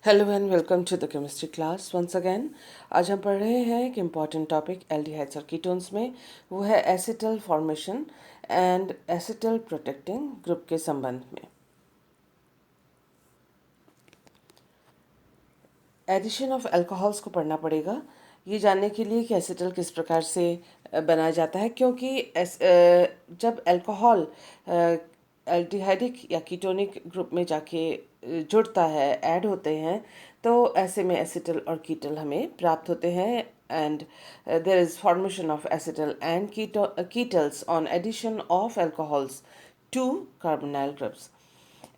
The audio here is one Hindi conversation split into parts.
Hello and welcome to the chemistry class once again. आज हम पढ़ रहे हैं एक इम्पॉर्टेंट टॉपिक एल्डिहाइड्स और कीटोन्स में, वो है acetal formation and acetal protecting group के संबंध में। एडिशन ऑफ अल्कोहल्स को पढ़ना पड़ेगा ये जानने के लिए कि एसिटल किस प्रकार से बनाया जाता है, क्योंकि जब अल्कोहल एल्डिहाइडिक या कीटोनिक ग्रुप में जाके जुड़ता है, ऐड होते हैं, तो ऐसे में एसिटल और कीटल हमें प्राप्त होते हैं and there is formation of acetal and ketals on addition of alcohols to carbonyl groups.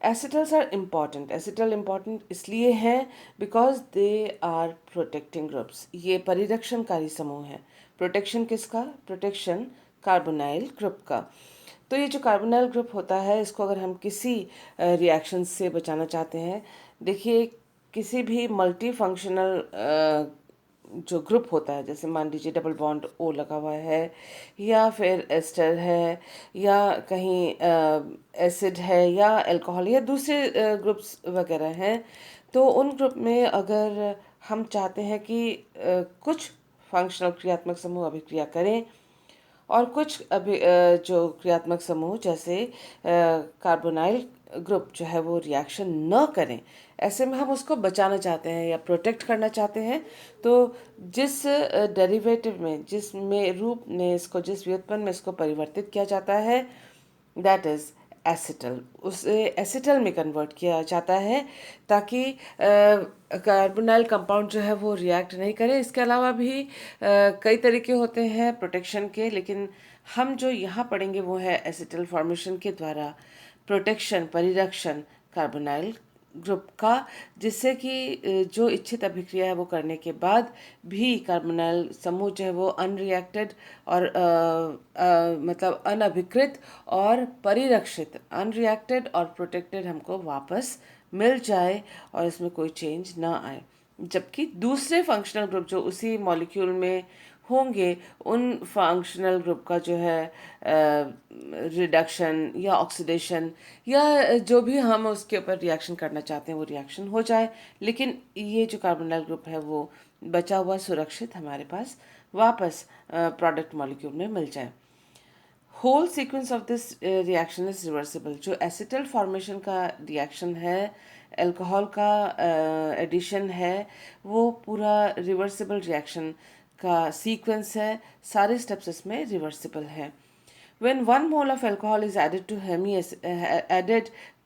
Acetals are important. Acetal important इसलिए हैं because they are protecting groups. ये परिरक्षणकारी समूह हैं। प्रोटेक्शन किसका? प्रोटेक्शन कार्बोनाइल ग्रुप का। तो ये जो कार्बोनाइल ग्रुप होता है, इसको अगर हम किसी रिएक्शन से बचाना चाहते हैं, देखिए किसी भी मल्टी फंक्शनल जो ग्रुप होता है, जैसे मान लीजिए डबल बॉन्ड ओ लगा हुआ है, या फिर एस्टर है, या कहीं एसिड है, या अल्कोहल, या दूसरे ग्रुप्स वगैरह हैं, तो उन ग्रुप में अगर हम चाहते हैं कि कुछ फंक्शनल क्रियात्मक समूह अभिक्रिया करें और कुछ जो क्रियात्मक समूह जैसे कार्बोनाइल ग्रुप जो है वो रिएक्शन न करें, ऐसे में हम उसको बचाना चाहते हैं या प्रोटेक्ट करना चाहते हैं, तो जिस डेरिवेटिव में, जिस में रूप में इसको, जिस व्युत्पन्न में इसको परिवर्तित किया जाता है, दैट इज एसिटल, उसे एसिटल में कन्वर्ट किया जाता है ताकि कार्बोनाइल कंपाउंड जो है वो रिएक्ट नहीं करे। इसके अलावा भी कई तरीके होते हैं प्रोटेक्शन के, लेकिन हम जो यहाँ पढ़ेंगे वो है एसिटल फॉर्मेशन के द्वारा प्रोटेक्शन, परिरक्षण कार्बोनाइल ग्रुप का, जिससे कि जो इच्छित अभिक्रिया है वो करने के बाद भी कार्बोनाइल समूह जो है वो अनरिएक्टेड और मतलब अनअभिकृत और परिरक्षित, अनरिएक्टेड और प्रोटेक्टेड हमको वापस मिल जाए और इसमें कोई चेंज ना आए। जबकि दूसरे फंक्शनल ग्रुप जो उसी मॉलिक्यूल में होंगे, उन फंक्शनल ग्रुप का जो है रिडक्शन या ऑक्सीडेशन या जो भी हम उसके ऊपर रिएक्शन करना चाहते हैं वो रिएक्शन हो जाए, लेकिन ये जो कार्बोनाइल ग्रुप है वो बचा हुआ सुरक्षित हमारे पास वापस प्रोडक्ट मॉलिक्यूल में मिल जाए। Whole sequence of this reaction is reversible. जो एसिटल फॉर्मेशन का रिएक्शन है, अल्कोहल का एडिशन है, वो पूरा रिवर्सिबल रिएक्शन का सीक्वेंस है। सारे स्टेप्स इसमें रिवर्सिबल हैं। When 1 mole of alcohol is added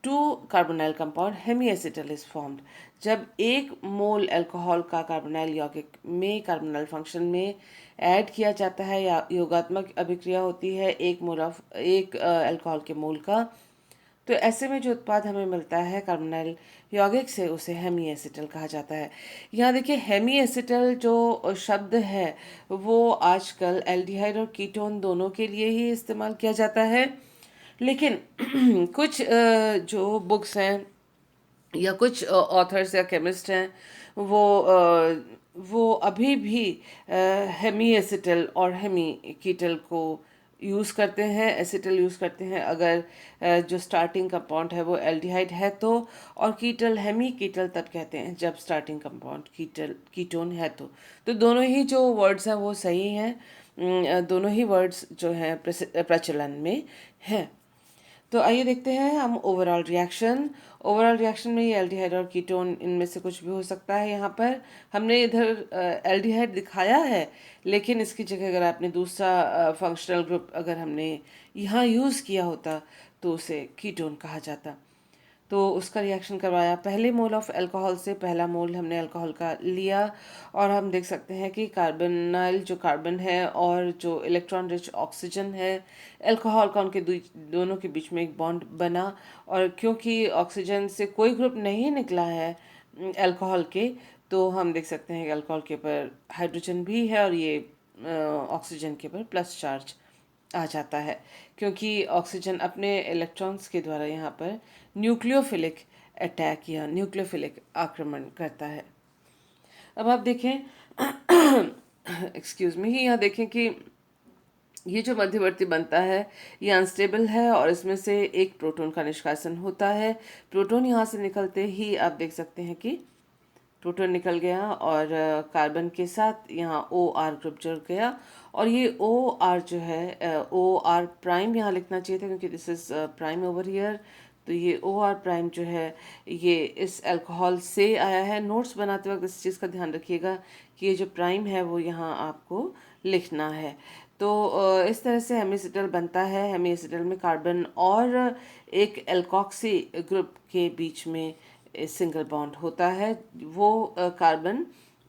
to carbonyl compound, hemiacetal is formed. जब 1 मोल अल्कोहल का कार्बोनाइल यौगिक में कार्बोनाइल फंक्शन में ऐड किया जाता है या योगात्मक अभिक्रिया होती है 1 मोल ऑफ एक अल्कोहल के मोल का, तो ऐसे में जो उत्पाद हमें मिलता है कार्बोनाइल यौगिक से, उसे हेमी एसिटल कहा जाता है। यहाँ देखिए हेमी एसिटल जो शब्द है वो आजकल एल्डिहाइड और कीटोन दोनों के लिए ही इस्तेमाल किया जाता है, लेकिन कुछ जो बुक्स हैं या कुछ ऑथर्स या केमिस्ट हैं, वो अभी भी हेमी एसिटल और हेमी कीटल को यूज़ करते हैं, एसिटल यूज़ करते हैं अगर जो स्टार्टिंग कंपाउंड है वो एल्डिहाइड है तो, और कीटल, हेमी कीटल तब कहते हैं जब स्टार्टिंग कंपाउंड कीटोन है तो दोनों ही जो वर्ड्स हैं वो सही हैं। दोनों ही वर्ड्स जो हैं प्रचलन में हैं। तो आइए देखते हैं हम ओवरऑल रिएक्शन। ओवरऑल रिएक्शन में ये एल्डिहाइड और कीटोन इनमें से कुछ भी हो सकता है। यहाँ पर हमने इधर एल्डिहाइड दिखाया है, लेकिन इसकी जगह अगर आपने दूसरा फंक्शनल ग्रुप अगर हमने यहाँ यूज़ किया होता तो उसे कीटोन कहा जाता। तो उसका रिएक्शन करवाया, पहले मोल ऑफ अल्कोहल से पहला मोल हमने अल्कोहल का लिया, और हम देख सकते हैं कि कार्बोनाइल जो कार्बन है और जो इलेक्ट्रॉन रिच ऑक्सीजन है, अल्कोहल का उनके दोनों के बीच में एक बॉन्ड बना, और क्योंकि ऑक्सीजन से कोई ग्रुप नहीं निकला है अल्कोहल के, तो हम देख सकते हैं कि अल्कोहल के ऊपर हाइड्रोजन भी है और ये ऑक्सीजन के ऊपर प्लस चार्ज आ जाता है, क्योंकि ऑक्सीजन अपने इलेक्ट्रॉन्स के द्वारा यहाँ पर न्यूक्लियोफिलिक अटैक या न्यूक्लियोफिलिक आक्रमण करता है। अब आप देखें एक्सक्यूज मी, यहाँ देखें कि ये जो मध्यवर्ती बनता है ये अनस्टेबल है और इसमें से एक प्रोटॉन का निष्कासन होता है। प्रोटॉन यहाँ से निकलते ही आप देख सकते हैं कि प्रोटॉन निकल गया और कार्बन के साथ यहाँ ओ आर ग्रुप जुड़ गया। और ये ओ आर जो है, ओ आर प्राइम यहाँ लिखना चाहिए था क्योंकि this is prime over here. तो ये ओ आर प्राइम जो है ये इस अल्कोहल से आया है। नोट्स बनाते वक्त इस चीज़ का ध्यान रखिएगा कि ये जो प्राइम है वो यहाँ आपको लिखना है। तो इस तरह से हेमीसिटल बनता है। हेमीसिटल में कार्बन और एक एल्कोक्सी ग्रुप के बीच में सिंगल बॉन्ड होता है। वो कार्बन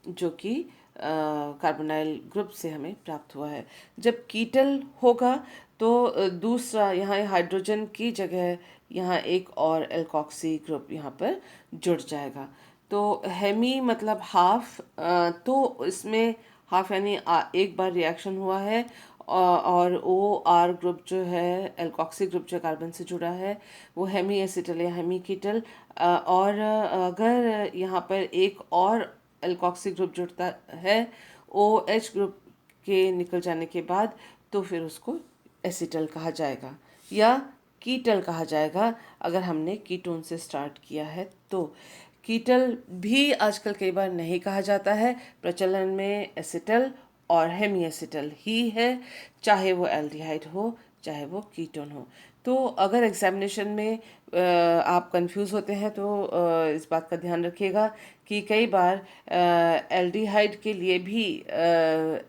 जो कि कार्बोनाइल ग्रुप से हमें प्राप्त हुआ है। जब कीटल होगा तो दूसरा यहाँ हाइड्रोजन की जगह यहाँ एक और एल्कोक्सी ग्रुप यहाँ पर जुड़ जाएगा। तो हेमी मतलब हाफ, तो इसमें हाफ यानी एक बार रिएक्शन हुआ है और ओ आर ग्रुप जो है एल्कोक्सी ग्रुप जो कार्बन से जुड़ा है वो हेमी एसिटल या हेमी कीटल। और अगर यहाँ पर एक और एल्कोक्सी ग्रुप जुड़ता है ओ एच ग्रुप के निकल जाने के बाद, तो फिर उसको एसिटल कहा जाएगा या कीटल कहा जाएगा अगर हमने कीटोन से स्टार्ट किया है तो। कीटल भी आजकल कई बार नहीं कहा जाता है, प्रचलन में एसिटल और हेमी एसिटल ही है, चाहे वो एल्डिहाइड हो चाहे वो कीटोन हो। तो अगर एग्जामिनेशन में आप कंफ्यूज होते हैं तो इस बात का ध्यान रखिएगा कि कई बार एल्डिहाइड के लिए भी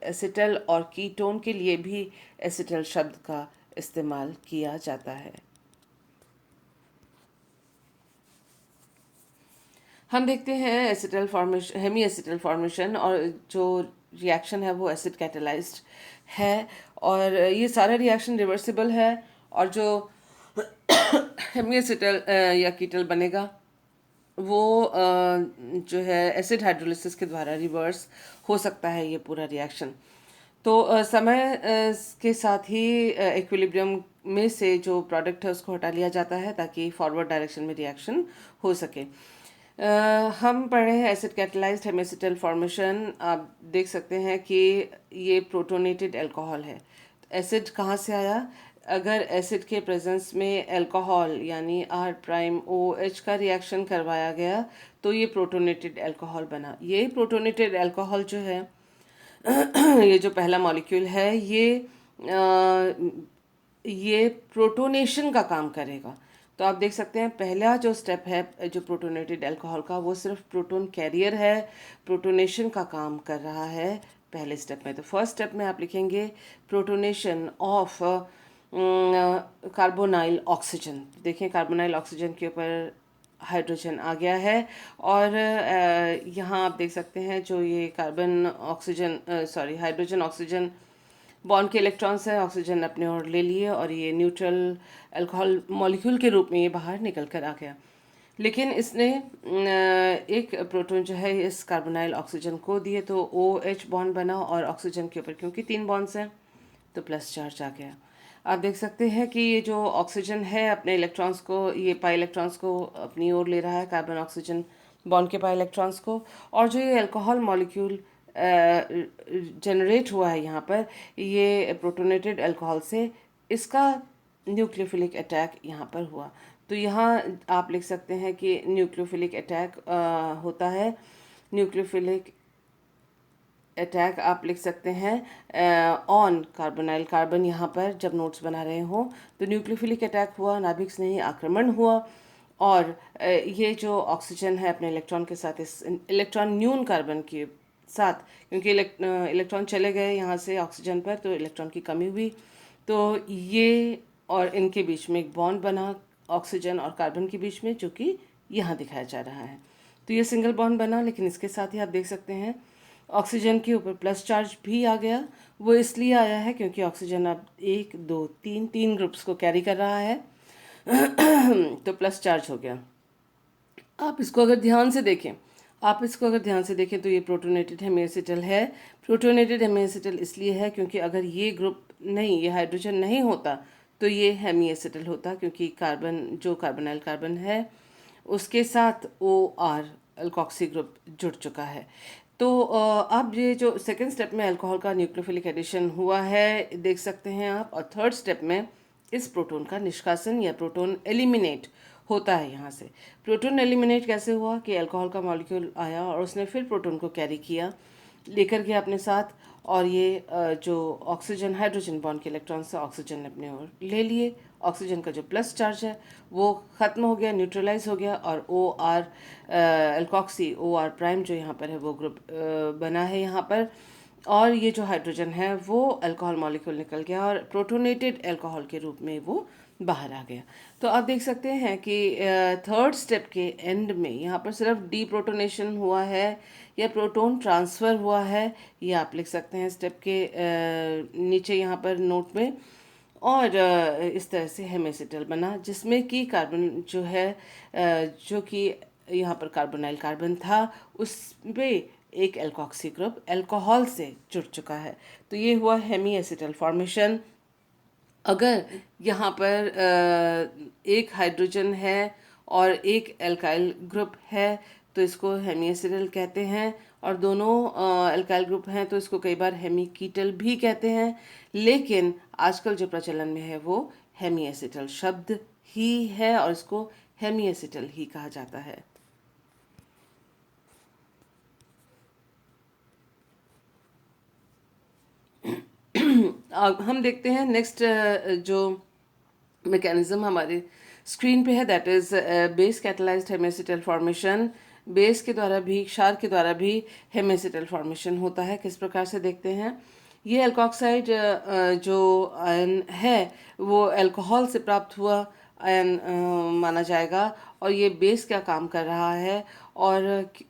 एसिटल और कीटोन के लिए भी एसिटल शब्द का इस्तेमाल किया जाता है। हम देखते हैं acetal formation, hemiacetal formation, और जो रिएक्शन है वो एसिड कैटेलाइज्ड है और ये सारा रिएक्शन रिवर्सिबल है। और जो हेमी एसिटल या कीटल बनेगा वो जो है एसिड हाइड्रोलिसिस के द्वारा रिवर्स हो सकता है ये पूरा रिएक्शन। तो समय के साथ ही इक्विलिब्रियम में से जो प्रोडक्ट है उसको हटा लिया जाता है ताकि फॉरवर्ड डायरेक्शन में रिएक्शन हो सके। हम पढ़ रहे हैं एसिड कैटलाइज्ड हेमीसिटल फॉर्मेशन। आप देख सकते हैं कि ये प्रोटोनेटेड अल्कोहल है। एसिड कहाँ से आया? अगर एसिड के प्रेजेंस में अल्कोहल यानी आर प्राइम ओ एच का रिएक्शन करवाया गया तो ये प्रोटोनेटेड अल्कोहल बना। ये प्रोटोनेटेड अल्कोहल जो है ये जो पहला मॉलिक्यूल है ये प्रोटोनेशन का काम करेगा। तो आप देख सकते हैं पहला जो स्टेप है जो प्रोटोनेटेड अल्कोहल का वो सिर्फ प्रोटोन कैरियर है, प्रोटोनेशन का काम कर रहा है पहले स्टेप में। तो फर्स्ट स्टेप में आप लिखेंगे प्रोटोनेशन ऑफ कार्बोनाइल ऑक्सीजन। देखें कार्बोनाइल ऑक्सीजन के ऊपर हाइड्रोजन आ गया है और यहाँ आप देख सकते हैं जो ये carbon oxygen hydrogen oxygen bond के इलेक्ट्रॉन्स हैं, ऑक्सीजन अपने ओर ले लिए और ये न्यूट्रल अल्कोहल मॉलिक्यूल के रूप में ये बाहर निकल कर आ गया। लेकिन इसने एक प्रोटॉन जो है इस कार्बोनाइल ऑक्सीजन को दिए तो OH बॉन्ड बना और ऑक्सीजन के ऊपर क्योंकि 3 बॉन्ड्स हैं तो प्लस चार्ज आ गया। आप देख सकते हैं कि ये जो ऑक्सीजन है अपने इलेक्ट्रॉन्स को, ये पाई इलेक्ट्रॉन्स को अपनी ओर ले रहा है, कार्बन ऑक्सीजन बॉन्ड के पाई इलेक्ट्रॉन्स को। और जो ये अल्कोहल मॉलिक्यूल जनरेट हुआ है यहाँ पर ये प्रोटोनेटेड अल्कोहल से, इसका न्यूक्लियोफिलिक अटैक यहाँ पर हुआ। तो यहाँ आप लिख सकते हैं कि न्यूक्लियोफिलिक अटैक होता है। न्यूक्लियोफिलिक अटैक आप लिख सकते हैं ऑन कार्बोनाइल कार्बन। यहाँ पर जब नोट्स बना रहे हो तो न्यूक्लियोफिलिक अटैक हुआ, नाभिक स्नेही आक्रमण हुआ और ये जो ऑक्सीजन है अपने इलेक्ट्रॉन के साथ, इस इलेक्ट्रॉन न्यून कार्बन के साथ, क्योंकि इलेक्ट्रॉन चले गए यहाँ से ऑक्सीजन पर तो इलेक्ट्रॉन की कमी हुई, तो ये और इनके बीच में एक बॉन्ड बना ऑक्सीजन और कार्बन के बीच में, जो कि यहाँ दिखाया जा रहा है। तो ये सिंगल बॉन्ड बना, लेकिन इसके साथ ही आप देख सकते हैं ऑक्सीजन के ऊपर प्लस चार्ज भी आ गया। वो इसलिए आया है क्योंकि ऑक्सीजन अब 1 2 3 ग्रुप्स को कैरी कर रहा है तो प्लस चार्ज हो गया। आप इसको अगर ध्यान से देखें तो ये प्रोटोनेटेड हेमीएसिटल है। प्रोटोनेटेड हेमीएसिटल इसलिए है क्योंकि अगर ये ग्रुप नहीं, ये हाइड्रोजन नहीं होता तो ये हेमीएसिटल होता, क्योंकि कार्बन जो कार्बोनाइल कार्बन है उसके साथ OR अल्कोक्सी ग्रुप जुड़ चुका है। तो अब ये जो सेकेंड स्टेप में अल्कोहल का न्यूक्लियोफिलिक एडिशन हुआ है देख सकते हैं आप, और थर्ड स्टेप में इस प्रोटोन का निष्कासन या प्रोटोन एलिमिनेट होता है यहाँ से। प्रोटॉन एलिमिनेट कैसे हुआ कि अल्कोहल का मॉलिक्यूल आया और उसने फिर प्रोटॉन को कैरी किया, लेकर गया अपने साथ, और ये जो ऑक्सीजन हाइड्रोजन बॉन्ड के इलेक्ट्रॉन से ऑक्सीजन ने अपने ओर ले लिए। ऑक्सीजन का जो प्लस चार्ज है वो ख़त्म हो गया, न्यूट्रलाइज हो गया, और O R alkoxy O R prime जो यहाँ पर है वो ग्रुप बना है यहाँ पर। और ये जो हाइड्रोजन है वो अल्कोहल मॉलिक्यूल निकल गया और प्रोटोनेटेड अल्कोहल के रूप में वो बाहर आ गया। तो आप देख सकते हैं कि थर्ड स्टेप के एंड में यहाँ पर सिर्फ डी प्रोटोनेशन हुआ है या प्रोटॉन ट्रांसफ़र हुआ है, ये आप लिख सकते हैं स्टेप के नीचे यहाँ पर नोट में। और इस तरह से हेमेसिटल बना, जिसमें कि कार्बन जो है जो कि यहाँ पर कार्बोनाइल कार्बन था उसमें एक एल्कोक्सी ग्रुप अल्कोहल से जुड़ चुका है। तो ये हुआ हेमी एसिटल फॉर्मेशन। अगर यहाँ पर एक हाइड्रोजन है और एक एल्काइल ग्रुप है तो इसको हेमीएसिटल कहते हैं, और दोनों एल्काइल ग्रुप हैं तो इसको कई बार हेमीकीटल भी कहते हैं, लेकिन आजकल जो प्रचलन में है वो हेमीएसिटल शब्द ही है और इसको हेमीएसिटल ही कहा जाता है। अब हम देखते हैं नेक्स्ट जो मैकेनिज्म हमारे स्क्रीन पे है, that is base catalysed hemiacetal formation. Base के द्वारा भी, क्षार के द्वारा भी हेमेसिटल फॉर्मेशन होता है। किस प्रकार से देखते हैं, ये एल्कोक्साइड जो आयन है वो अल्कोहल से प्राप्त हुआ आयन माना जाएगा, और ये बेस का काम कर रहा है और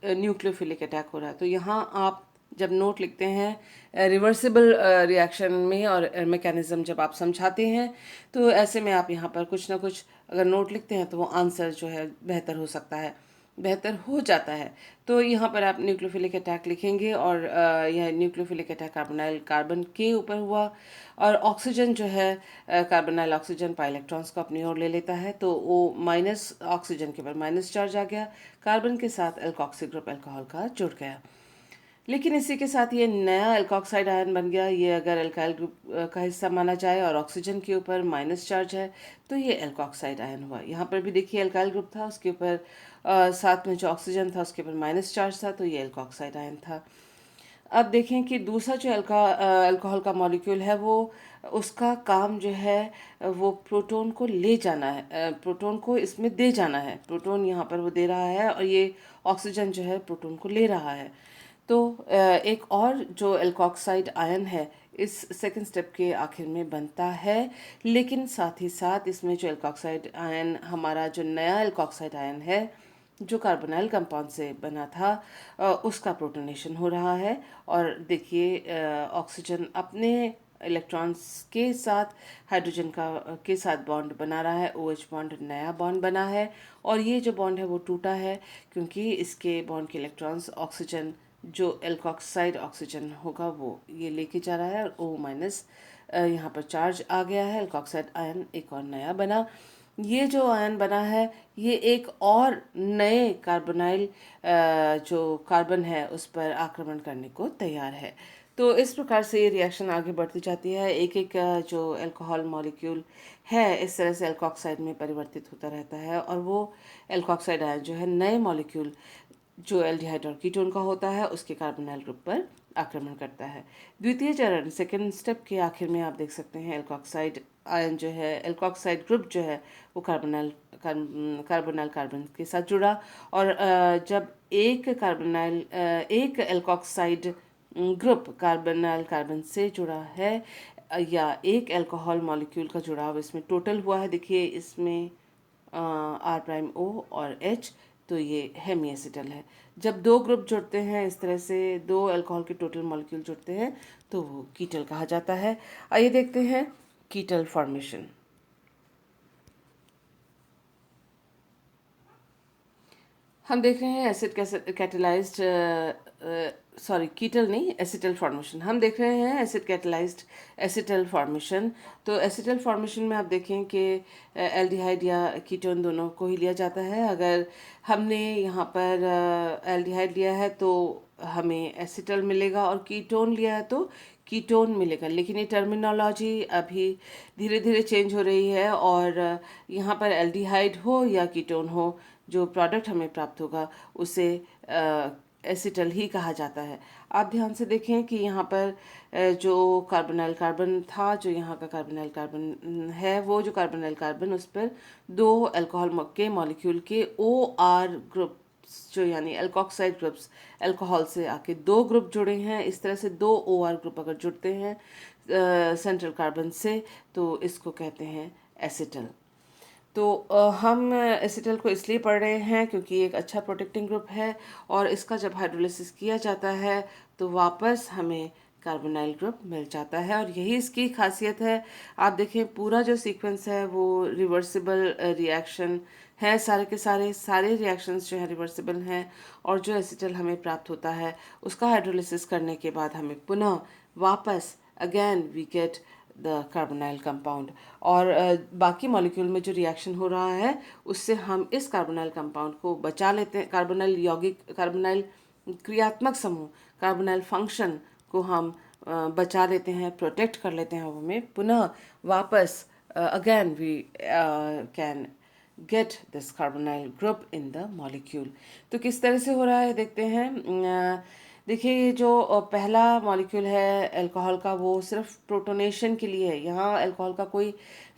न्यूक्लियोफिलिक अटैक हो रहा है। तो यहाँ आप जब नोट लिखते हैं रिवर्सिबल रिएक्शन में और मैकेनिज्म जब आप समझाते हैं तो ऐसे में आप यहाँ पर कुछ ना कुछ अगर नोट लिखते हैं तो वो आंसर जो है बेहतर हो सकता है, बेहतर हो जाता है। तो यहाँ पर आप न्यूक्लियोफिलिक अटैक लिखेंगे और यह न्यूक्लियोफिलिक अटैक कार्बोनाइल कार्बन के ऊपर हुआ, और ऑक्सीजन जो है कार्बोनाइल ऑक्सीजन पाई इलेक्ट्रॉन्स को अपनी ओर ले लेता है, तो वो माइनस ऑक्सीजन के ऊपर माइनस चार्ज आ गया, कार्बन के साथ एल्कोक्सी ग्रुप अल्कोहल का जुड़ गया। लेकिन इसी के साथ ये नया एल्कोक्साइड आयन बन गया। ये अगर एल्काइल ग्रुप का हिस्सा माना जाए और ऑक्सीजन के ऊपर माइनस चार्ज है तो ये एल्कोक्साइड आयन हुआ। यहाँ पर भी देखिए एल्काइल ग्रुप था, उसके ऊपर साथ में जो ऑक्सीजन था उसके ऊपर माइनस चार्ज था, तो ये एल्कोक्साइड आयन था। अब देखें कि दूसरा जो अल्कोहल का मॉलिक्यूल है वो उसका काम जो है वो प्रोटॉन को ले जाना है, प्रोटॉन को इसमें दे जाना है। प्रोटॉन यहाँ पर वो दे रहा है और ये ऑक्सीजन जो है प्रोटॉन को ले रहा है। तो एक और जो एल्कोक्साइड आयन है इस सेकंड स्टेप के आखिर में बनता है, लेकिन साथ ही साथ इसमें जो एल्कोक्साइड आयन हमारा जो नया एल्कोक्साइड आयन है जो कार्बोनाइल कंपाउंड से बना था उसका प्रोटोनेशन हो रहा है। और देखिए ऑक्सीजन अपने इलेक्ट्रॉन्स के साथ हाइड्रोजन का के साथ बॉन्ड बना रहा है, OH बॉन्ड नया बॉन्ड बना है, और ये जो बॉन्ड है वो टूटा है क्योंकि इसके बॉन्ड के इलेक्ट्रॉन्स ऑक्सीजन जो एल्कोक्साइड ऑक्सीजन होगा वो ये लेके जा रहा है, और O माइनस यहाँ पर चार्ज आ गया है, एल्कोक्साइड आयन एक और नया बना। ये जो आयन बना है ये एक और नए कार्बोनाइल जो कार्बन है उस पर आक्रमण करने को तैयार है। तो इस प्रकार से ये रिएक्शन आगे बढ़ती जाती है। एक एक जो अल्कोहल मॉलिक्यूल है इस तरह से एल्कोक्साइड में परिवर्तित होता रहता है, और वो एल्कोक्साइड आयन जो है नए मॉलिक्यूल जो एल्डिहाइड और कीटोन का होता है उसके कार्बोनाइल ग्रुप पर आक्रमण करता है। द्वितीय चरण सेकेंड स्टेप के आखिर में आप देख सकते हैं एल्कोक्साइड आयन जो है, एल्कोक्साइड ग्रुप जो है वो कार्बोनाइल कार्बन के साथ जुड़ा, और जब एक एल्कोक्साइड ग्रुप कार्बोनाइल कार्बन से जुड़ा है या एक अल्कोहल मॉलिक्यूल का जुड़ाव इसमें टोटल हुआ है, देखिए इसमें R'O और H, तो ये हेमीएसिटल है। जब दो ग्रुप जुड़ते हैं इस तरह से, दो अल्कोहल के टोटल मॉलिक्यूल जुड़ते हैं तो वो कीटल कहा जाता है। आइए देखते हैं कीटल फॉर्मेशन। हम देख रहे हैं एसिड कैटेलाइज्ड सॉरी कीटल नहीं एसिटल फॉर्मेशन। हम देख रहे हैं एसिड कैटेलाइज्ड एसिटल फॉर्मेशन। तो एसिटल फॉर्मेशन में आप देखें कि एल्डिहाइड या कीटोन दोनों को ही लिया जाता है। अगर हमने यहाँ पर एल्डिहाइड लिया है तो हमें एसिटल मिलेगा, और कीटोन लिया है तो कीटोन मिलेगा। लेकिन ये टर्मिनोलॉजी अभी धीरे धीरे चेंज हो रही है, और यहाँ पर एल्डिहाइड हो या कीटोन हो, जो प्रोडक्ट हमें प्राप्त होगा उसे एसिटल ही कहा जाता है। आप ध्यान से देखें कि यहाँ पर जो कार्बोनाइल कार्बन था, जो यहाँ का कार्बोनाइल कार्बन है, वो जो कार्बोनाइल कार्बन उस पर दो अल्कोहल के मॉलिक्यूल के OR ग्रुप, जो यानी एल्कोक्साइड ग्रुप्स, अल्कोहल से आके दो ग्रुप जुड़े हैं। इस तरह से दो OR ग्रुप अगर जुड़ते हैं सेंट्रल कार्बन से, तो इसको कहते हैं एसिटल। तो हम एसिटल को इसलिए पढ़ रहे हैं क्योंकि ये एक अच्छा प्रोटेक्टिंग ग्रुप है, और इसका जब हाइड्रोलिसिस किया जाता है तो वापस हमें कार्बोनाइल ग्रुप मिल जाता है, और यही इसकी खासियत है। आप देखें पूरा जो सीक्वेंस है वो रिवर्सिबल रिएक्शन है, सारे के सारे रिएक्शंस जो है रिवर्सिबल हैं, और जो एसिटल हमें प्राप्त होता है उसका हाइड्रोलिसिस करने के बाद हमें पुनः वापस again we get the carbonyl compound. और बाकी मॉलिक्यूल में जो रिएक्शन हो रहा है उससे हम इस कार्बोनाइल कंपाउंड को बचा लेते हैं, कार्बोनाइल यौगिक, कार्बोनाइल क्रियात्मक समूह, कार्बोनाइल फंक्शन को हम बचा लेते हैं, प्रोटेक्ट कर लेते हैं, हमें पुनः वापस again we can get this carbonyl group in the molecule. तो किस तरह से हो रहा है देखते हैं। देखिए ये जो पहला मॉलिक्यूल है अल्कोहल का, वो सिर्फ प्रोटोनेशन के लिए है। यहाँ अल्कोहल का कोई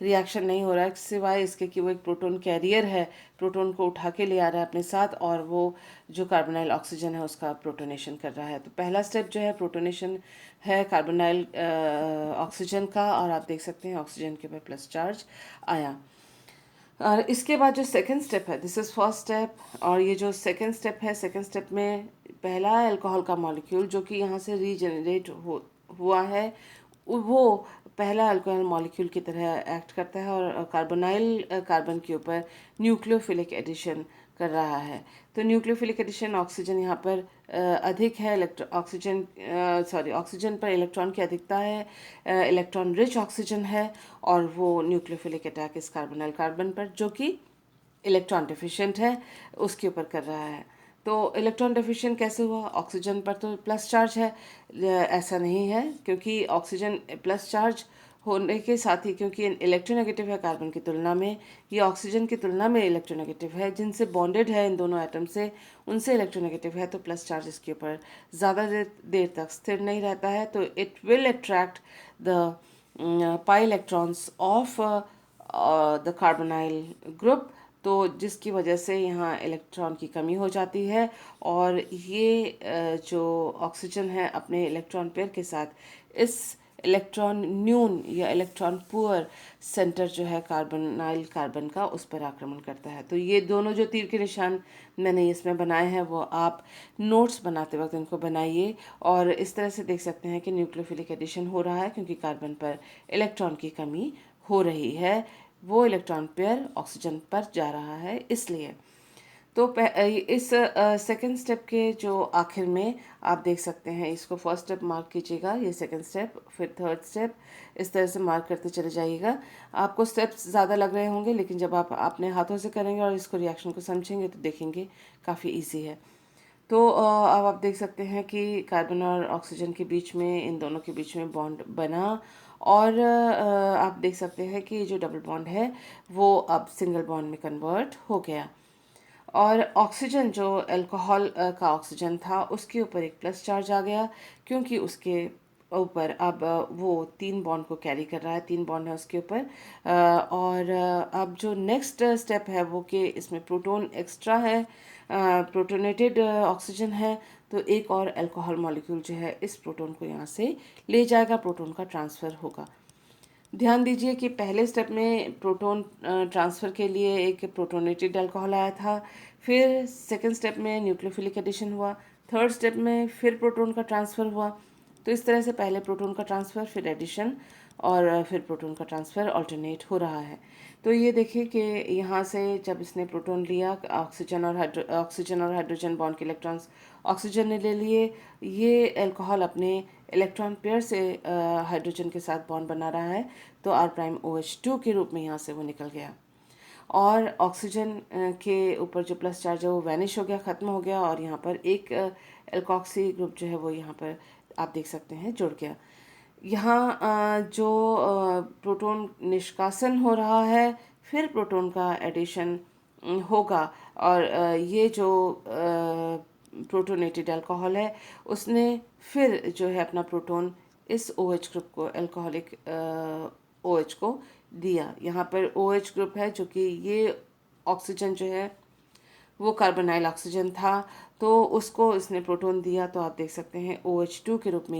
रिएक्शन नहीं हो रहा है सिवाय इसके कि वो एक प्रोटोन कैरियर है, प्रोटोन को उठा के ले आ रहा है अपने साथ, और वो जो कार्बोनाइल ऑक्सीजन है उसका प्रोटोनेशन कर रहा है। तो पहला स्टेप जो है प्रोटोनेशन है कार्बोनाइल ऑक्सीजन का, और आप देख सकते हैं ऑक्सीजन के ऊपर प्लस चार्ज आया। और इसके बाद जो सेकंड स्टेप है, दिस इज़ फर्स्ट स्टेप, और ये जो सेकंड स्टेप है, सेकंड स्टेप में पहला अल्कोहल का मॉलिक्यूल जो कि यहाँ से रीजनरेट हुआ है, वो पहला अल्कोहल मॉलिक्यूल की तरह एक्ट करता है, और कार्बोनाइल कार्बन के ऊपर न्यूक्लियोफिलिक एडिशन कर रहा है। तो न्यूक्लियोफिलिक एडिशन, ऑक्सीजन यहाँ पर अधिक है, ऑक्सीजन पर इलेक्ट्रॉन की अधिकता है, इलेक्ट्रॉन रिच ऑक्सीजन है, और वो न्यूक्लियोफिलिक अटैक इस कार्बोनाइल कार्बन पर जो कि इलेक्ट्रॉन डिफिशिएंट है उसके ऊपर कर रहा है। तो इलेक्ट्रॉन डिफिशिएंट कैसे हुआ? ऑक्सीजन पर तो प्लस चार्ज है, ऐसा नहीं है, क्योंकि ऑक्सीजन प्लस चार्ज होने के साथ ही, क्योंकि इलेक्ट्रोनेगेटिव है कार्बन की तुलना में, ये ऑक्सीजन की तुलना में इलेक्ट्रोनेगेटिव है, जिनसे बॉन्डेड है इन दोनों एटम से, उनसे इलेक्ट्रोनेगेटिव है, तो प्लस चार्ज इसके ऊपर ज़्यादा देर तक स्थिर नहीं रहता है, तो it will attract the pi electrons of the carbonyl group, तो जिसकी वजह से यहाँ इलेक्ट्रॉन की कमी हो जाती है, और ये जो ऑक्सीजन है अपने इलेक्ट्रॉन पेयर के साथ इस इलेक्ट्रॉन न्यून या इलेक्ट्रॉन पुअर सेंटर जो है कार्बोनाइल कार्बन का, उस पर आक्रमण करता है। तो ये दोनों जो तीर के निशान मैंने इसमें बनाए हैं वो आप नोट्स बनाते वक्त इनको बनाइए, और इस तरह से देख सकते हैं कि न्यूक्लियोफिलिक एडिशन हो रहा है क्योंकि कार्बन पर इलेक्ट्रॉन की कमी हो रही है, वो इलेक्ट्रॉन पेयर ऑक्सीजन पर जा रहा है इसलिए। तो इस सेकंड स्टेप के जो आखिर में आप देख सकते हैं, इसको फर्स्ट स्टेप मार्क कीजिएगा, ये सेकंड स्टेप, फिर थर्ड स्टेप, इस तरह से मार्क करते चले जाइएगा। आपको स्टेप्स ज़्यादा लग रहे होंगे, लेकिन जब आप अपने हाथों से करेंगे और इसको रिएक्शन को समझेंगे तो देखेंगे काफ़ी ईजी है। तो अब आप देख सकते हैं कि कार्बन और ऑक्सीजन के बीच में, इन दोनों के बीच में बॉन्ड बना, और आप देख सकते हैं कि जो डबल बॉन्ड है वो अब सिंगल बॉन्ड में कन्वर्ट हो गया, और ऑक्सीजन जो अल्कोहल का ऑक्सीजन था उसके ऊपर एक प्लस चार्ज आ गया, क्योंकि उसके ऊपर अब वो 3 बॉन्ड को कैरी कर रहा है, 3 बॉन्ड है उसके ऊपर, और अब जो नेक्स्ट स्टेप है वो कि इसमें प्रोटॉन एक्स्ट्रा है, प्रोटोनेटेड ऑक्सीजन है, तो एक और अल्कोहल मॉलिक्यूल जो है इस प्रोटॉन को यहाँ से ले जाएगा, प्रोटॉन का ट्रांसफ़र होगा। ध्यान दीजिए कि पहले स्टेप में प्रोटॉन ट्रांसफ़र के लिए एक प्रोटोनेटेड अल्कोहल आया था, फिर सेकंड स्टेप में न्यूक्लियोफिलिक एडिशन हुआ, थर्ड स्टेप में फिर प्रोटॉन का ट्रांसफ़र हुआ। तो इस तरह से पहले प्रोटॉन का ट्रांसफ़र, फिर एडिशन, और फिर प्रोटॉन का ट्रांसफ़र ऑल्टरनेट हो रहा है। तो ये देखिए कि यहाँ से जब इसने प्रोटॉन लिया, ऑक्सीजन और हाइड्रोजन बॉन्ड के इलेक्ट्रॉन्स ऑक्सीजन ने ले लिए, ये अल्कोहल अपने इलेक्ट्रॉन पेयर से हाइड्रोजन के साथ बॉन्ड बना रहा है, तो R'OH2 के रूप में यहाँ से वो निकल गया, और ऑक्सीजन के ऊपर जो प्लस चार्ज है वो वैनिश हो गया, ख़त्म हो गया, और यहाँ पर एक एल्कोक्सी ग्रुप जो है वो यहाँ पर आप देख सकते हैं जुड़ गया। यहाँ जो प्रोटॉन निष्कासन हो रहा है, फिर प्रोटॉन का एडिशन होगा, और ये जो प्रोटोनेटेड अल्कोहल है उसने फिर जो है अपना प्रोटॉन इस OH ग्रुप को, अल्कोहलिक OH को दिया। यहाँ पर OH ग्रुप है जो कि ये ऑक्सीजन जो है वो कार्बोनाइल ऑक्सीजन था, तो उसको इसने प्रोटॉन दिया। तो आप देख सकते हैं OH2 के रूप में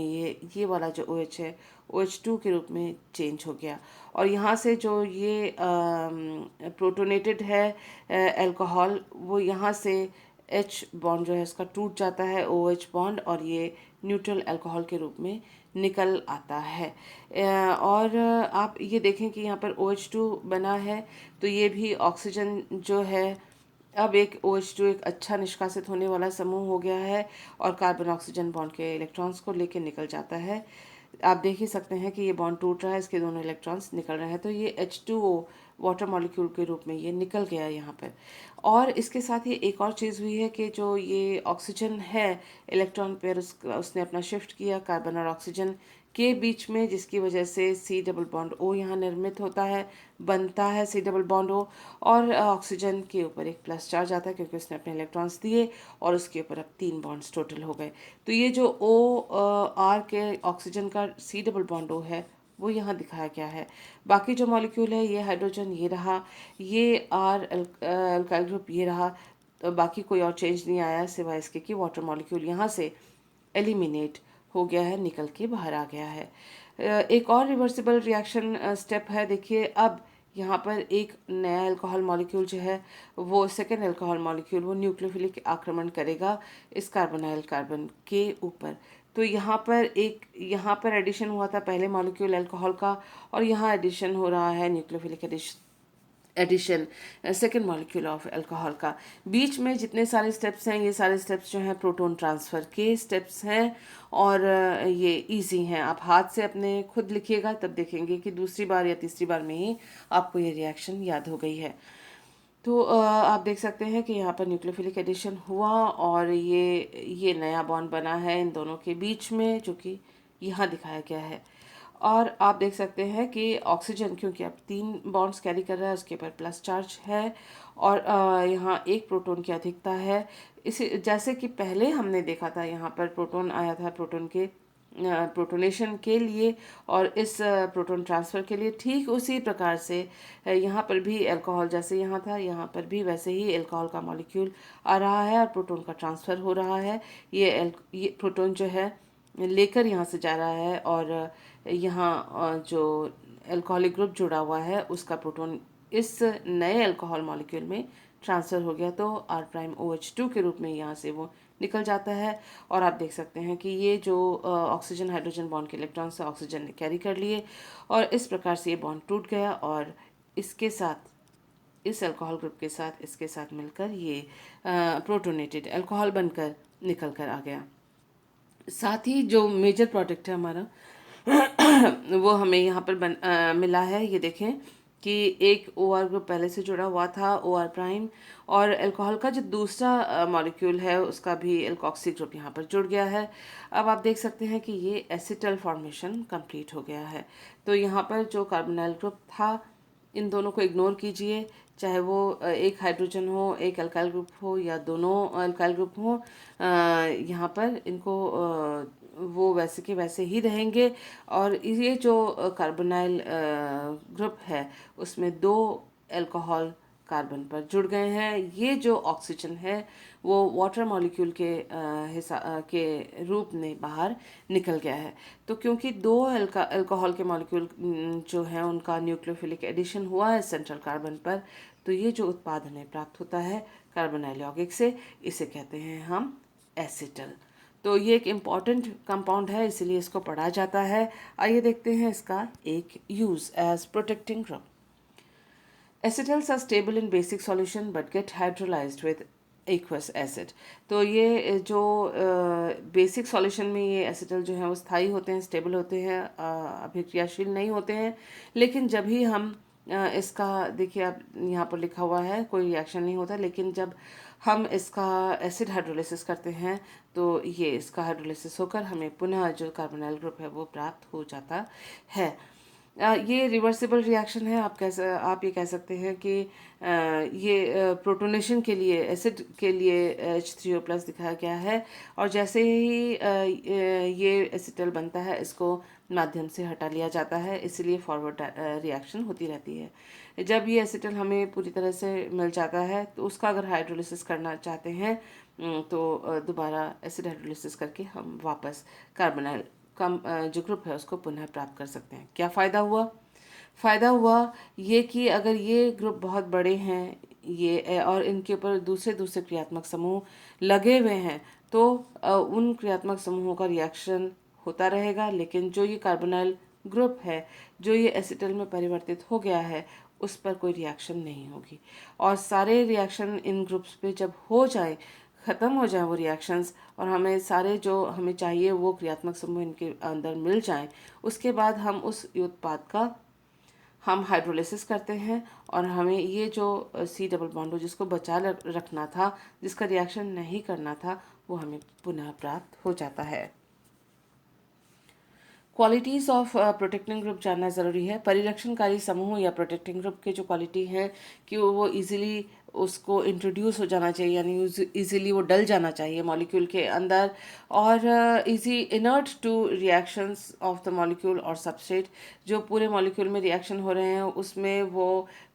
ये वाला जो OH है OH2 के रूप में चेंज हो गया। और यहाँ से जो ये प्रोटोनेटेड है अल्कोहल, वो यहाँ से H बॉन्ड जो है इसका टूट जाता है, OH बॉन्ड, और ये न्यूट्रल अल्कोहल के रूप में निकल आता है। और आप ये देखें कि यहाँ पर OH2 बना है, तो ये भी ऑक्सीजन जो है अब एक OH2 एक अच्छा निष्कासित होने वाला समूह हो गया है, और कार्बन ऑक्सीजन बॉन्ड के इलेक्ट्रॉन्स को लेकर निकल जाता है। आप देख ही सकते हैं कि ये बॉन्ड टूट रहा है, इसके दोनों इलेक्ट्रॉन्स निकल रहे हैं, तो ये H2O वाटर मॉलिक्यूल के रूप में ये निकल गया यहाँ पर। और इसके साथ ही एक और चीज़ हुई है कि जो ये ऑक्सीजन है, इलेक्ट्रॉन पेयर उसने अपना शिफ्ट किया कार्बन और ऑक्सीजन के बीच में, जिसकी वजह से C डबल बॉन्ड O यहाँ निर्मित होता है, बनता है C डबल बॉन्ड O, और ऑक्सीजन के ऊपर एक प्लस चार्ज आता है क्योंकि उसने अपने इलेक्ट्रॉन्स दिए, और उसके ऊपर अब 3 बॉन्ड्स टोटल हो गए। तो ये जो OR के ऑक्सीजन का C डबल बॉन्ड O है वो यहाँ दिखाया गया है। बाकी जो मॉलिक्यूल है, ये हाइड्रोजन ये रहा, ये R अल्काइल ग्रुप ये रहा, तो बाकी कोई और चेंज नहीं आया सिवाय इसके कि वाटर मॉलिक्यूल यहाँ से एलिमिनेट हो गया है, निकल के बाहर आ गया है। एक और रिवर्सिबल रिएक्शन स्टेप है। देखिए अब यहाँ पर एक नया अल्कोहल मॉलिक्यूल जो है, वो सेकेंड अल्कोहल मॉलिक्यूल, वो न्यूक्लियोफिलिक आक्रमण करेगा इस कार्बोनाइल कार्बन के ऊपर। तो यहाँ पर एडिशन हुआ था पहले मॉलिक्यूल अल्कोहल का, और यहाँ एडिशन हो रहा है nucleophilic addition second molecule of alcohol का। बीच में जितने सारे स्टेप्स हैं, ये सारे स्टेप्स जो हैं प्रोटॉन ट्रांसफ़र के स्टेप्स हैं, और ये इजी हैं। आप हाथ से अपने खुद लिखिएगा, तब देखेंगे कि दूसरी बार या तीसरी बार में ही आपको ये रिएक्शन याद हो गई है। तो आप देख सकते हैं कि यहाँ पर न्यूक्लियोफिलिक एडिशन हुआ, और ये नया बॉन्ड बना है इन दोनों के बीच में, जो कि यहाँ दिखाया गया है। और आप देख सकते हैं कि ऑक्सीजन, क्योंकि अब 3 बॉन्ड्स कैरी कर रहा है, उसके ऊपर प्लस चार्ज है, और यहाँ एक प्रोटॉन की अधिकता है। इसी जैसे कि पहले हमने देखा था, यहाँ पर प्रोटॉन आया था प्रोटॉन के प्रोटोनेशन के लिए और इस प्रोटॉन ट्रांसफ़र के लिए, ठीक उसी प्रकार से यहाँ पर भी अल्कोहल जैसे यहाँ था, यहाँ पर भी वैसे ही अल्कोहल का मॉलिक्यूल आ रहा है और प्रोटॉन का ट्रांसफ़र हो रहा है। ये प्रोटॉन जो है लेकर यहाँ से जा रहा है, और यहाँ जो अल्कोहलिक ग्रुप जुड़ा हुआ है उसका प्रोटॉन इस नए अल्कोहल मॉलिक्यूल में ट्रांसफ़र हो गया, तो R'OH2 के रूप में यहाँ से वो निकल जाता है। और आप देख सकते हैं कि ये जो ऑक्सीजन हाइड्रोजन बॉन्ड के इलेक्ट्रॉन्स है, ऑक्सीजन ने कैरी कर लिए, और इस प्रकार से ये बॉन्ड टूट गया, और इसके साथ, इस अल्कोहल ग्रुप के साथ, इसके साथ मिलकर ये प्रोटोनेटेड अल्कोहल बनकर निकल कर आ गया। साथ ही जो मेजर प्रोडक्ट है हमारा वो हमें यहाँ पर मिला है। ये देखें कि एक OR ग्रुप पहले से जुड़ा हुआ था, OR', और अल्कोहल का जो दूसरा मॉलिक्यूल है उसका भी एल्कोक्सी ग्रुप यहाँ पर जुड़ गया है। अब आप देख सकते हैं कि ये एसिटल फॉर्मेशन कंप्लीट हो गया है। तो यहाँ पर जो कार्बोनाइल ग्रुप था, इन दोनों को इग्नोर कीजिए, चाहे वो एक हाइड्रोजन हो, एक अल्काइल ग्रुप हो, या दोनों अल्काइल ग्रुप हो, यहाँ पर इनको वो वैसे के वैसे ही रहेंगे। और ये जो कार्बोनाइल ग्रुप है उसमें 2 अल्कोहल कार्बन पर जुड़ गए हैं। ये जो ऑक्सीजन है वो वाटर मॉलिक्यूल के के रूप में बाहर निकल गया है। तो क्योंकि 2 अल्कोहल के मॉलिक्यूल जो हैं उनका न्यूक्लियोफिलिक एडिशन हुआ है सेंट्रल कार्बन पर, तो ये जो उत्पाद हमें प्राप्त होता है कार्बोनाइल यौगिक से, इसे कहते हैं हम एसिटल। तो ये एक इम्पॉर्टेंट कंपाउंड है, इसीलिए इसको पढ़ा जाता है। आइए देखते हैं इसका एक use as protecting group. Acetals are stable in basic solution but get hydrolyzed with aqueous acid। तो ये जो बेसिक सॉल्यूशन में ये एसिटल जो है वो स्थायी होते हैं, स्टेबल होते हैं, अभिक्रियाशील नहीं होते हैं। लेकिन जब भी हम इसका, देखिए आप यहाँ पर लिखा हुआ है कोई रिएक्शन नहीं होता, लेकिन जब हम इसका एसिड हाइड्रोलिसिस करते हैं तो ये इसका हाइड्रोलिसिस होकर हमें पुनः जो कार्बोनाइल ग्रुप है वो प्राप्त हो जाता है। ये रिवर्सिबल रिएक्शन है। आप ये कह सकते हैं कि ये प्रोटोनेशन के लिए एसिड के लिए H3O+ दिखाया गया है, और जैसे ही ये एसिटल बनता है इसको माध्यम से हटा लिया जाता है, इसलिए फॉरवर्ड रिएक्शन होती रहती है। जब ये एसिटल हमें पूरी तरह से मिल जाता है तो उसका अगर हाइड्रोलिसिस करना चाहते हैं तो दोबारा एसिड हाइड्रोलिसिस करके हम वापस कार्बोनाइल कम जो ग्रुप है उसको पुनः प्राप्त कर सकते हैं। क्या फ़ायदा हुआ? फ़ायदा हुआ ये कि अगर ये ग्रुप बहुत बड़े हैं ये और इनके ऊपर दूसरे दूसरे क्रियात्मक समूह लगे हुए हैं तो उन क्रियात्मक समूहों का रिएक्शन होता रहेगा, लेकिन जो ये कार्बोनाइल ग्रुप है जो ये एसिटल में परिवर्तित हो गया है उस पर कोई रिएक्शन नहीं होगी। और सारे रिएक्शन इन ग्रुप्स पे जब हो जाए, ख़त्म हो जाए वो रिएक्शंस, और हमें सारे जो हमें चाहिए वो क्रियात्मक समूह इनके अंदर मिल जाएं, उसके बाद हम उस उत्पाद का हम हाइड्रोलिसिस करते हैं और हमें ये जो C डबल बॉन्ड हो जिसको बचा रखना था, जिसका रिएक्शन नहीं करना था, वो हमें पुनः प्राप्त हो जाता है। क्वालिटीज़ ऑफ प्रोटेक्टिंग ग्रुप जानना ज़रूरी है। परिरक्षणकारी समूह या प्रोटेक्टिंग ग्रुप के जो क्वालिटी है कि वो इजीली उसको इंट्रोड्यूस हो जाना चाहिए, यानी इजीली वो डल जाना चाहिए मॉलिक्यूल के अंदर, और easy inert two reactions of the molecule और सबस्ट्रेट। जो पूरे मॉलिक्यूल में रिएक्शन हो रहे हैं उसमें वो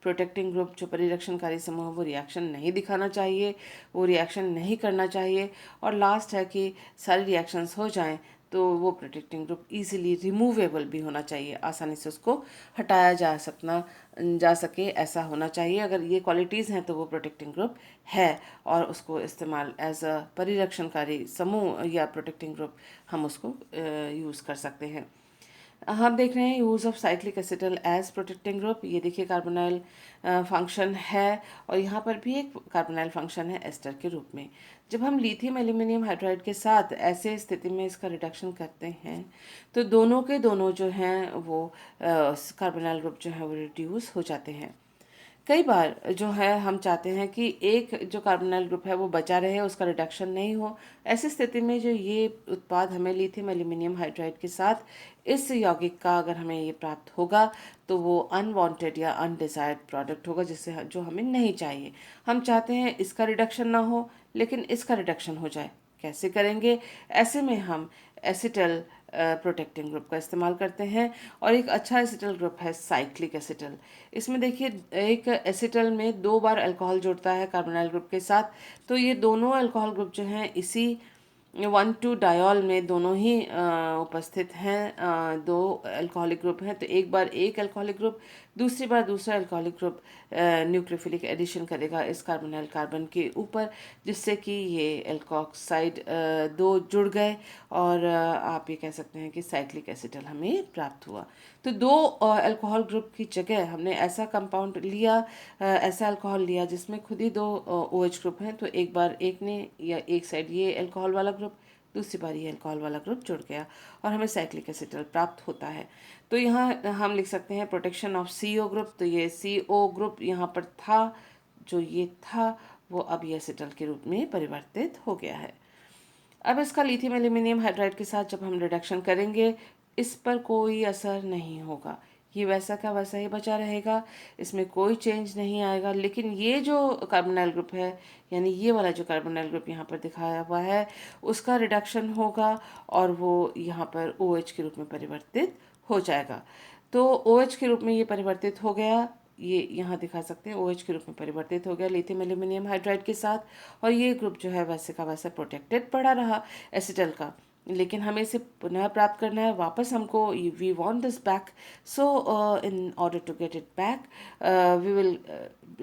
प्रोटेक्टिंग ग्रुप जो परिरक्षणकारी समूह वो रिएक्शन नहीं दिखाना चाहिए, वो रिएक्शन नहीं करना चाहिए। और लास्ट है कि सारी रिएक्शंस हो जाएं तो वो प्रोटेक्टिंग ग्रुप इजीली रिमूवेबल भी होना चाहिए, आसानी से उसको हटाया जा सके, ऐसा होना चाहिए। अगर ये क्वालिटीज़ हैं तो वो प्रोटेक्टिंग ग्रुप है और उसको इस्तेमाल एज अ परिरक्षणकारी समूह या प्रोटेक्टिंग ग्रुप हम उसको यूज़ कर सकते हैं। हम देख रहे हैं use of cyclic acetal as protecting group. ये देखिए कार्बोनाइल फंक्शन है और यहाँ पर भी एक कार्बोनाइल फंक्शन है एस्टर के रूप में। जब हम लिथियम एल्यूमिनियम हाइड्राइड के साथ ऐसे स्थिति में इसका रिडक्शन करते हैं तो दोनों के दोनों जो हैं वो कार्बोनाइल ग्रुप जो है वो रिड्यूस हो जाते हैं। कई बार जो है हम चाहते हैं कि एक जो कार्बोनाइल ग्रुप है वो बचा रहे, उसका रिडक्शन नहीं हो। ऐसी स्थिति में जो ये उत्पाद हमें लिथियम एल्यूमिनियम हाइड्राइड के साथ इस यौगिक का अगर हमें ये प्राप्त होगा तो वो अनवांटेड या अनडिजायर्ड प्रोडक्ट होगा, जिससे जो हमें नहीं चाहिए। हम चाहते हैं इसका रिडक्शन ना हो लेकिन इसका रिडक्शन हो जाए। कैसे करेंगे? ऐसे में हम एसिटल प्रोटेक्टिंग ग्रुप का इस्तेमाल करते हैं, और एक अच्छा एसिटल ग्रुप है साइक्लिक एसिटल। इसमें देखिए एक एसिटल में 2 बार अल्कोहल जुड़ता है कार्बोनाइल ग्रुप के साथ, तो ये दोनों अल्कोहल ग्रुप जो हैं इसी 1,2 डायोल में दोनों ही उपस्थित हैं। 2 अल्कोहलिक ग्रुप हैं तो एक बार एक अल्कोहलिक ग्रुप, दूसरी बार दूसरा अल्कोहलिक ग्रुप न्यूक्लियोफिलिक एडिशन करेगा इस कार्बोनाइल कार्बन के ऊपर, जिससे कि ये एल्कोक्साइड 2 जुड़ गए और आप ये कह सकते हैं कि साइक्लिक एसिटल हमें प्राप्त हुआ। तो 2 अल्कोहल ग्रुप की जगह हमने ऐसा कंपाउंड लिया, ऐसा अल्कोहल लिया जिसमें खुद ही 2 OH ग्रुप हैं, तो एक बार एक ने या एक साइड ये अल्कोहल वाला ग्रुप, दूसरी बार ये अल्कोहल वाला ग्रुप जुड़ गया और हमें साइक्लिक एसिटल प्राप्त होता है। तो यहाँ हम लिख सकते हैं प्रोटेक्शन ऑफ CO ग्रुप। तो ये CO ग्रुप यहाँ पर था, जो ये था वो अब ये एसिटल के रूप में परिवर्तित हो गया है। अब इसका लिथियम एल्यूमिनियम हाइड्राइड के साथ जब हम रिडक्शन करेंगे इस पर कोई असर नहीं होगा, ये वैसा का वैसा ही बचा रहेगा, इसमें कोई चेंज नहीं आएगा। लेकिन ये जो कार्बोनाइल ग्रुप है, यानी ये वाला जो कार्बोनाइल ग्रुप यहाँ पर दिखाया हुआ है, उसका रिडक्शन होगा और वो यहाँ पर OH के रूप में परिवर्तित हो जाएगा। तो OH के रूप में ये परिवर्तित हो गया, ये यहाँ दिखा सकते हैं OH के रूप में परिवर्तित हो गया लिथियम एल्यूमिनियम हाइड्राइड के साथ, और ये ग्रुप जो है वैसे का वैसा प्रोटेक्टेड पड़ा रहा एसिटल का। लेकिन हमें इसे पुनः प्राप्त करना है वापस, हमको we want this back. So in order to get it back we will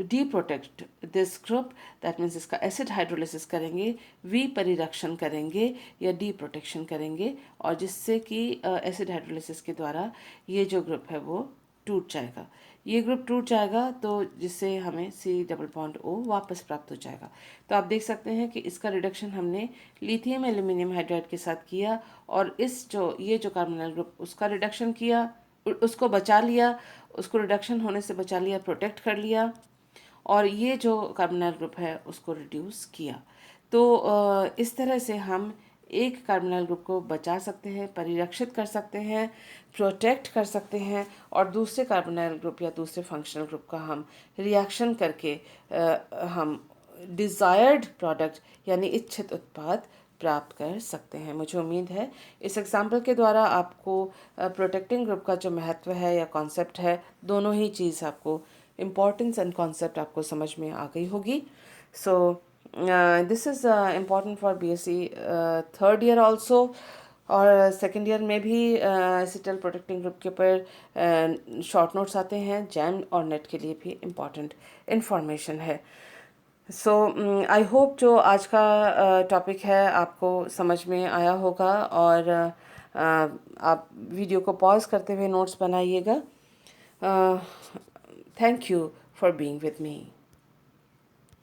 deprotect this group, that means इसका एसिड हाइड्रोलिसिस करेंगे, वी परिरक्षण करेंगे या डी प्रोटेक्शन करेंगे, और जिससे कि एसिड हाइड्रोलिसिस के द्वारा ये जो ग्रुप है वो टूट जाएगा। ये ग्रुप टूट जाएगा तो जिससे हमें C डबल बॉन्ड O वापस प्राप्त हो जाएगा। तो आप देख सकते हैं कि इसका रिडक्शन हमने लिथियम एल्यूमिनियम हाइड्राइड के साथ किया, और ये जो कार्बोनाइल ग्रुप उसका रिडक्शन किया, उसको बचा लिया, उसको रिडक्शन होने से बचा लिया, प्रोटेक्ट कर लिया, और ये जो कार्बोनाइल ग्रुप है उसको रिड्यूस किया। तो इस तरह से हम एक कार्बोनाइल ग्रुप को बचा सकते हैं, परिरक्षित कर सकते हैं, प्रोटेक्ट कर सकते हैं, और दूसरे कार्बोनाइल ग्रुप या दूसरे फंक्शनल ग्रुप का हम रिएक्शन करके हम डिज़ायर्ड प्रोडक्ट यानी इच्छित उत्पाद प्राप्त कर सकते हैं। मुझे उम्मीद है इस एग्जाम्पल के द्वारा आपको प्रोटेक्टिंग ग्रुप का जो महत्व है या कॉन्सेप्ट है, दोनों ही चीज़ आपको इम्पॉर्टेंस एंड कॉन्सेप्ट आपको समझ में आ गई होगी। So this is important for BSc third year also, और सेकेंड ईयर में भी एसिटल प्रोटेक्टिंग ग्रुप के ऊपर शॉर्ट नोट्स आते हैं। जैम और नेट के लिए भी इम्पॉर्टेंट इन्फॉर्मेशन है। सो आई होप जो आज का टॉपिक है आपको समझ में आया होगा, और आप वीडियो को पॉज करते हुए नोट्स बनाइएगा। Thank you for being with me.